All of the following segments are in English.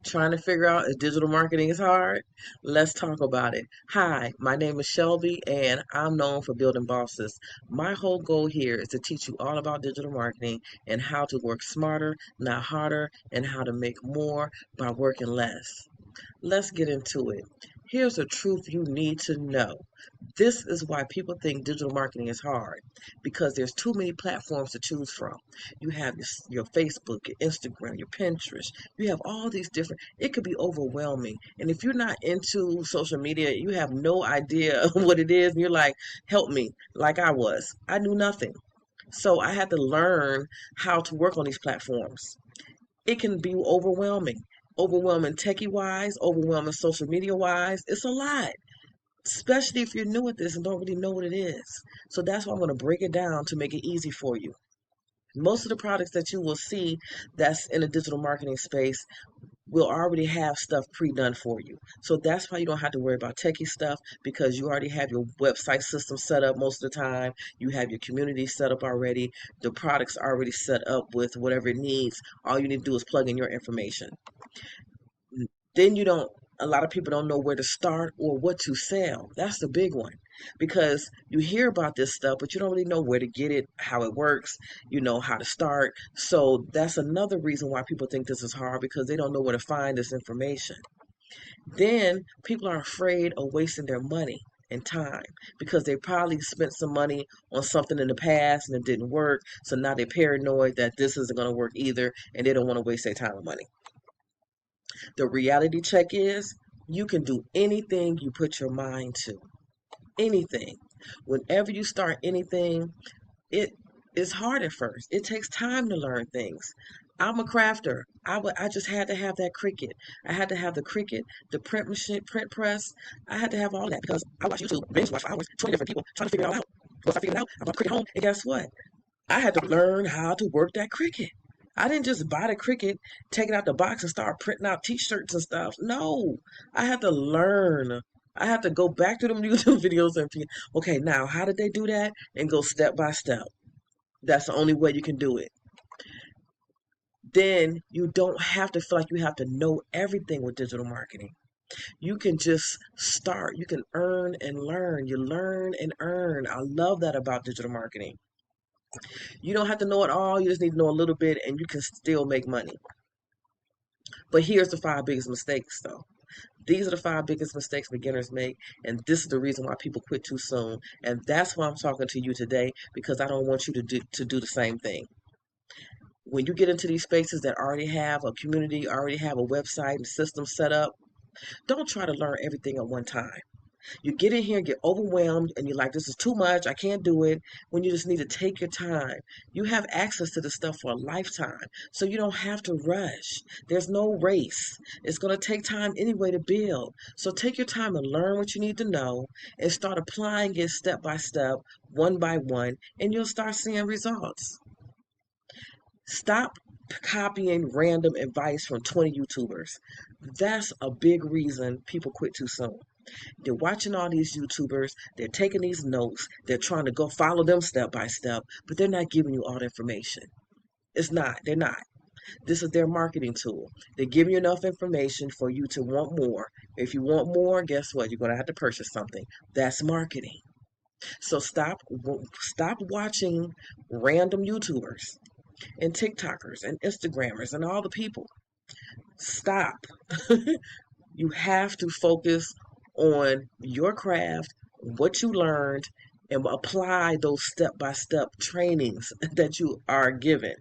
Trying to figure out if digital marketing is hard? Let's talk about it. Hi, my name is Shelby and I'm known for building bosses. My whole goal here is to teach you all about digital marketing and how to work smarter, not harder, and how to make more by working less. Let's get into it. Here's the truth you need to know. This is why people think digital marketing is hard because there's too many platforms to choose from. You have your Facebook, your Instagram, your Pinterest. You have all these different, it could be overwhelming. And if you're not into social media, you have no idea what it is. And you're like, help me, like I was. I knew nothing. So I had to learn how to work on these platforms. It can be overwhelming techie wise, overwhelming social media wise. It's a lot, especially if you're new at this and don't really know what it is. So that's why I'm going to break it down to make it easy for you. Most of the products that you will see that's in the digital marketing space will already have stuff pre-done for you. So that's why you don't have to worry about techie stuff because you already have your website system set up most of the time. You have your community set up already. The product's already set up with whatever it needs. All you need to do is plug in your information. Then you don't, a lot of people don't know where to start or what to sell. That's the big one because you hear about this stuff, but you don't really know where to get it, how it works, how to start. So that's another reason why people think this is hard because they don't know where to find this information. Then people are afraid of wasting their money and time because they probably spent some money on something in the past and it didn't work. So now they're paranoid that this isn't going to work either and they don't want to waste their time and money. The reality check is you can do anything you put your mind to. Anything. Whenever you start anything, it is hard at first. It takes time to learn things. I'm a crafter. I just had to have that Cricut. I had to have the Cricut, the print machine, print press. I had to have all that because I watch YouTube, binge watch for hours, 20 different people trying to figure it all out. Once I figured it out, I brought the Cricut home, and guess what? I had to learn how to work that Cricut. I didn't just buy the Cricut, take it out the box, and start printing out T-shirts and stuff. No, I had to learn. I had to go back to them YouTube videos and okay, now how did they do that? And go step by step. That's the only way you can do it. Then you don't have to feel like you have to know everything with digital marketing. You can just start. You can earn and learn. You learn and earn. I love that about digital marketing. You don't have to know it all. You just need to know a little bit and you can still make money. But here's the 5 biggest mistakes, though. These are the 5 biggest mistakes beginners make, and this is the reason why people quit too soon. And that's why I'm talking to you today because I don't want you to do the same thing. When you get into these spaces that already have a community, already have a website and system set up, don't try to learn everything at one time. You get in here, get overwhelmed, and you're like, this is too much. I can't do it. When you just need to take your time. You have access to this stuff for a lifetime. So you don't have to rush. There's no race. It's going to take time anyway to build. So take your time and learn what you need to know and start applying it step by step, one by one, and you'll start seeing results. Stop copying random advice from 20 YouTubers. That's a big reason people quit too soon. They're watching all these YouTubers, they're taking these notes, they're trying to go follow them step by step, but they're not giving you all the information. They're not. This is their marketing tool. They're giving you enough information for you to want more. If you want more, guess what? You're going to have to purchase something. That's marketing. So stop watching random YouTubers and TikTokers and Instagrammers and all the people. Stop. You have to focus on your craft, what you learned, and apply those step by step trainings that you are given.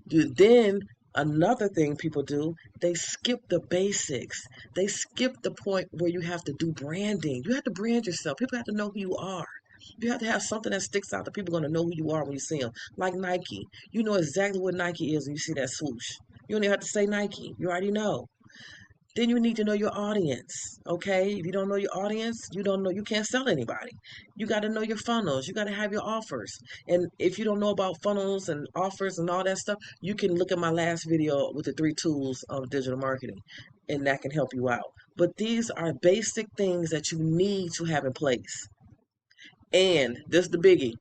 Then another thing people do, they skip the basics. They skip the point where you have to do branding. You have to brand yourself. People have to know who you are. You have to have something that sticks out that people are going to know who you are when you see them. Like Nike. You know exactly what Nike is when you see that swoosh. You don't even have to say Nike. You already know. Then you need to know your audience. Okay? If you don't know your audience, you can't sell anybody. You got to know your funnels. You got to have your offers. And if you don't know about funnels and offers and all that stuff, you can look at my last video with the 3 tools of digital marketing, and that can help you out. But these are basic things that you need to have in place. And this is the biggie.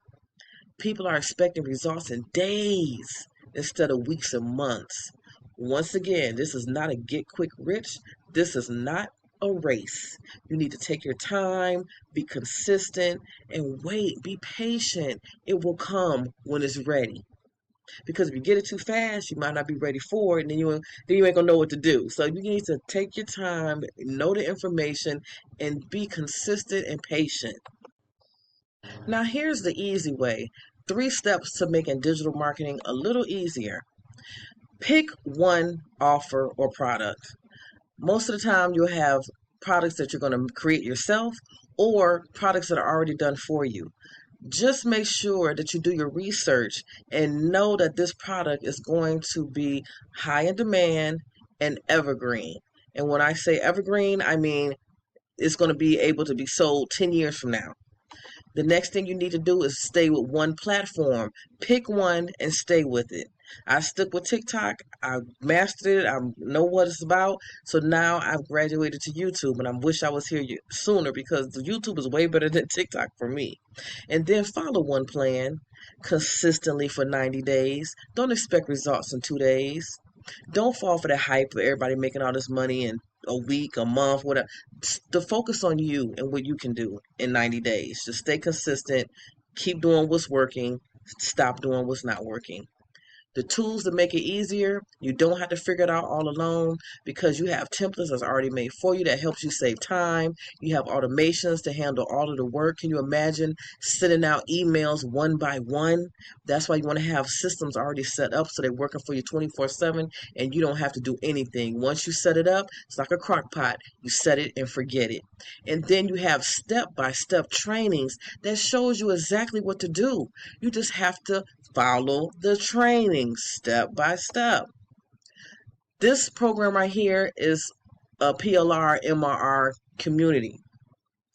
People are expecting results in days instead of weeks and months. Once again, this is not a get quick rich. This is not a race. You need to take your time, be consistent, and wait. Be patient. It will come when it's ready. Because if you get it too fast, you might not be ready for it, and then you ain't gonna know what to do. So you need to take your time, know the information, and be consistent and patient. Now here's the easy way. 3 steps to making digital marketing a little easier. Pick one offer or product. Most of the time, you'll have products that you're going to create yourself or products that are already done for you. Just make sure that you do your research and know that this product is going to be high in demand and evergreen. And when I say evergreen, I mean it's going to be able to be sold 10 years from now. The next thing you need to do is stay with one platform. Pick one and stay with it. I stuck with TikTok. I mastered it. I know what it's about. So now I've graduated to YouTube, and I wish I was here sooner because the YouTube is way better than TikTok for me. And then follow one plan consistently for 90 days. Don't expect results in 2 days. Don't fall for the hype of everybody making all this money in a week, a month, whatever. The focus on you and what you can do in 90 days. Just stay consistent, keep doing what's working, stop doing what's not working. The tools to make it easier, you don't have to figure it out all alone because you have templates that's already made for you that helps you save time. You have automations to handle all of the work. Can you imagine sending out emails one by one? That's why you want to have systems already set up so they're working for you 24/7 and you don't have to do anything. Once you set it up, it's like a crock pot. You set it and forget it. And then you have step-by-step trainings that shows you exactly what to do. You just have to follow the training step by step. This program right here is a PLR MRR community.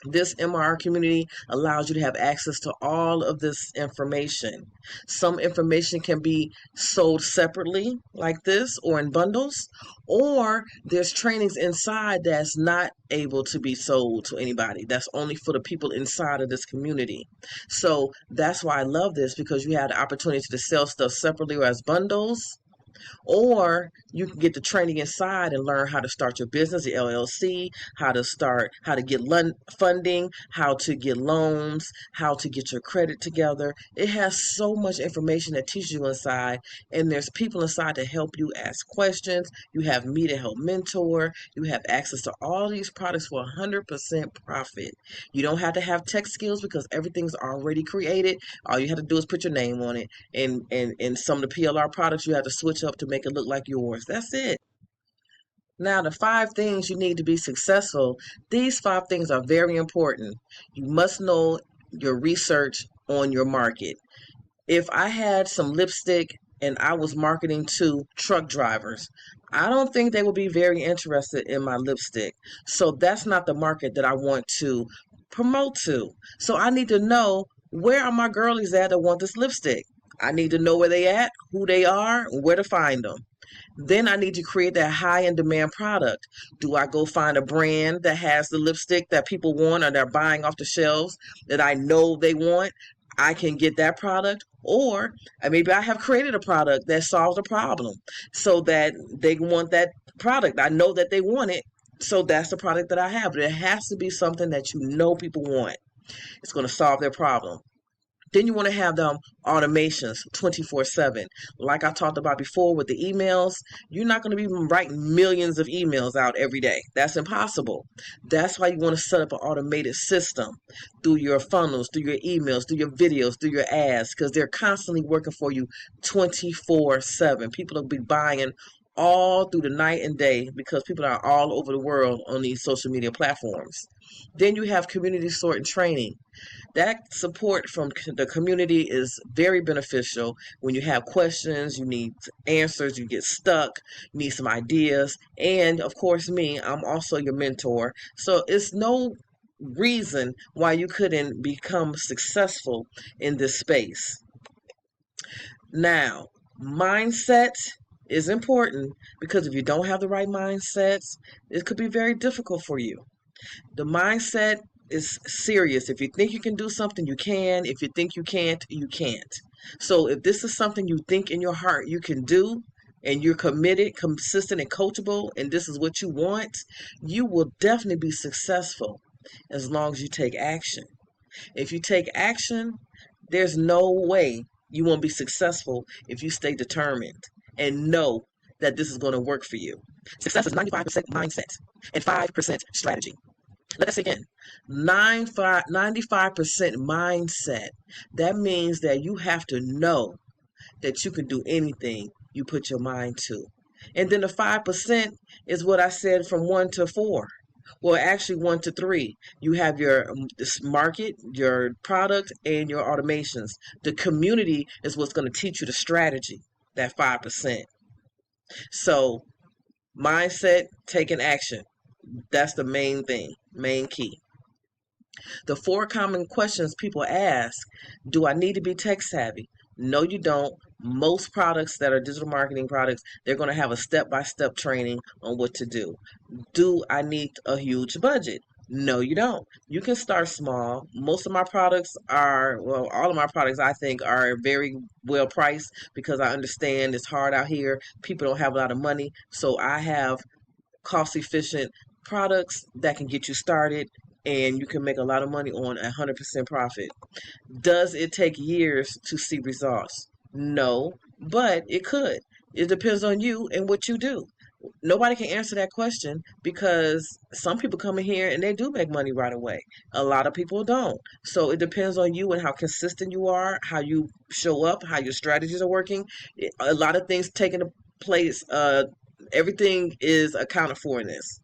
This MRR community allows you to have access to all of this information. Some information can be sold separately, like this, or in bundles, or there's trainings inside that's not able to be sold to anybody. That's only for the people inside of this community. So that's why I love this because you have the opportunity to sell stuff separately or as bundles, or you can get the training inside and learn how to start your business, your LLC, how to get funding, how to get loans, how to get your credit together. It has so much information that teaches you inside, and there's people inside to help you ask questions. You have me to help mentor. You have access to all these products for 100% profit. You don't have to have tech skills because everything's already created. All you have to do is put your name on it. And some of the PLR products you have to switch up to make it look like yours. That's it. Now, the 5 things you need to be successful, these 5 things are very important. You must know your research on your market. If I had some lipstick and I was marketing to truck drivers, I don't think they would be very interested in my lipstick. So that's not the market that I want to promote to. So I need to know, where are my girlies at that want this lipstick? I need to know where they at, who they are, and where to find them. Then I need to create that high in demand product. Do I go find a brand that has the lipstick that people want or they're buying off the shelves that I know they want? I can get that product. Or maybe I have created a product that solves a problem so that they want that product. I know that they want it. So that's the product that I have. But it has to be something that you know people want. It's going to solve their problem. Then you want to have them automations 24/7. Like I talked about before with the emails, you're not going to be writing millions of emails out every day. That's impossible. That's why you want to set up an automated system through your funnels, through your emails, through your videos, through your ads, because they're constantly working for you 24/7. People will be buying all through the night and day because people are all over the world on these social media platforms. Then you have community support and training. That support from the community is very beneficial. When you have questions, you need answers, you get stuck, you need some ideas. And of course, me, I'm also your mentor. So it's no reason why you couldn't become successful in this space. Now, mindset is important because if you don't have the right mindsets, it could be very difficult for you. The mindset is serious. If you think you can do something, you can. If you think you can't, you can't. So if this is something you think in your heart you can do, and you're committed, consistent, and coachable, and this is what you want, you will definitely be successful as long as you take action. If you take action, there's no way you won't be successful if you stay determined and know that this is going to work for you. Success is 95% mindset and 5% strategy. Let that sink in. 95% mindset. That means that you have to know that you can do anything you put your mind to. And then the 5% is what I said, from 1 to 4. Well, actually 1 to 3. You have your market, your product, and your automations. The community is what's going to teach you the strategy, that 5%. So mindset, taking action. That's the main thing, main key. The 4 common questions people ask: do I need to be tech savvy? No, you don't. Most products that are digital marketing products, they're going to have a step-by-step training on what to do. Do I need a huge budget? No, you don't. You can start small. Most of my products are, well, all of my products I think are very well priced, because I understand it's hard out here. People don't have a lot of money. So I have cost efficient products that can get you started, and you can make a lot of money on 100% profit. Does it take years to see results? No, but it could. It depends on you and what you do. Nobody can answer that question, because some people come in here and they do make money right away. A lot of people don't. So it depends on you and how consistent you are, how you show up, how your strategies are working. A lot of things taking place. Everything is accounted for in this.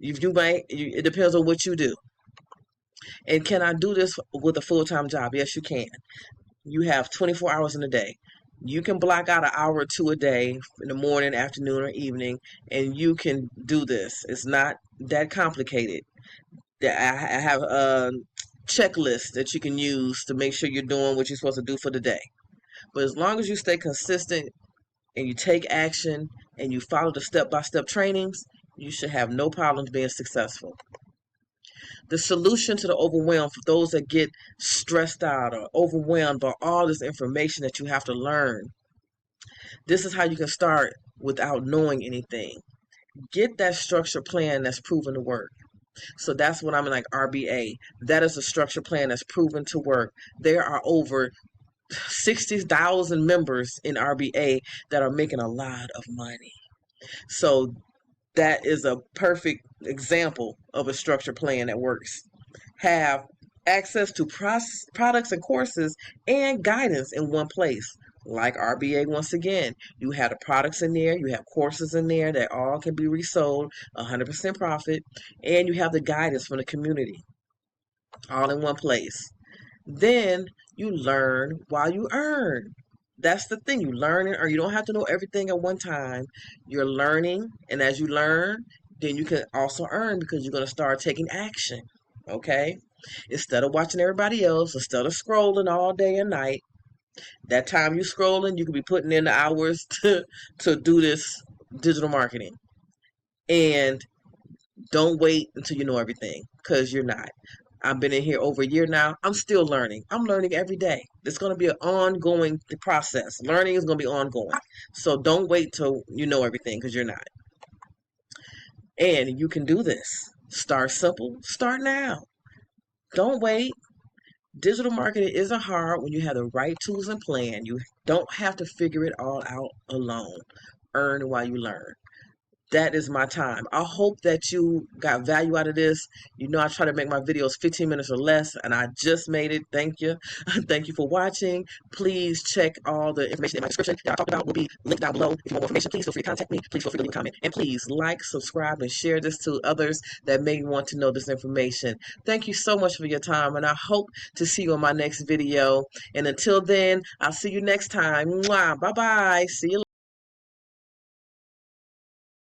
It depends on what you do. And can I do this with a full-time job? Yes, you can. You have 24 hours in a day. You can block out an hour or two a day in the morning, afternoon, or evening, and you can do this. It's not that complicated. I have a checklist that you can use to make sure you're doing what you're supposed to do for the day. But as long as you stay consistent and you take action and you follow the step-by-step trainings, you should have no problems being successful. The solution to the overwhelm, for those that get stressed out or overwhelmed by all this information that you have to learn, this is how you can start without knowing anything. Get that structure plan that's proven to work. So that's what I'm like RBA. That is a structure plan that's proven to work. There are over 60,000 members in RBA that are making a lot of money. So that is a perfect example of a structure plan that works. Have access to products and courses and guidance in one place. Like RBA, once again, you have the products in there, you have courses in there that all can be resold, 100% profit, and you have the guidance from the community, all in one place. Then you learn while you earn. That's the thing. You learn it, or you don't have to know everything at one time. You're learning, and as you learn, then you can also earn, because you're going to start taking action. Okay? Instead of watching everybody else, instead of scrolling all day and night, that time you're scrolling, you could be putting in the hours to do this digital marketing. And don't wait until you know everything, because you're not. I've been in here over a year now. I'm still learning. I'm learning every day. It's going to be an ongoing process. Learning is going to be ongoing. So don't wait till you know everything, because you're not. And you can do this. Start simple. Start now. Don't wait. Digital marketing isn't hard when you have the right tools and plan. You don't have to figure it all out alone. Earn while you learn. That is my time. I hope that you got value out of this. You know, I try to make my videos 15 minutes or less, and I just made it. Thank you. Thank you for watching. Please check all the information in my description that I talked about will be linked down below. If you want more information, please feel free to contact me. Please feel free to leave a comment. And please like, subscribe, and share this to others that may want to know this information. Thank you so much for your time, and I hope to see you on my next video. And until then, I'll see you next time. Mwah. Bye-bye. See you later.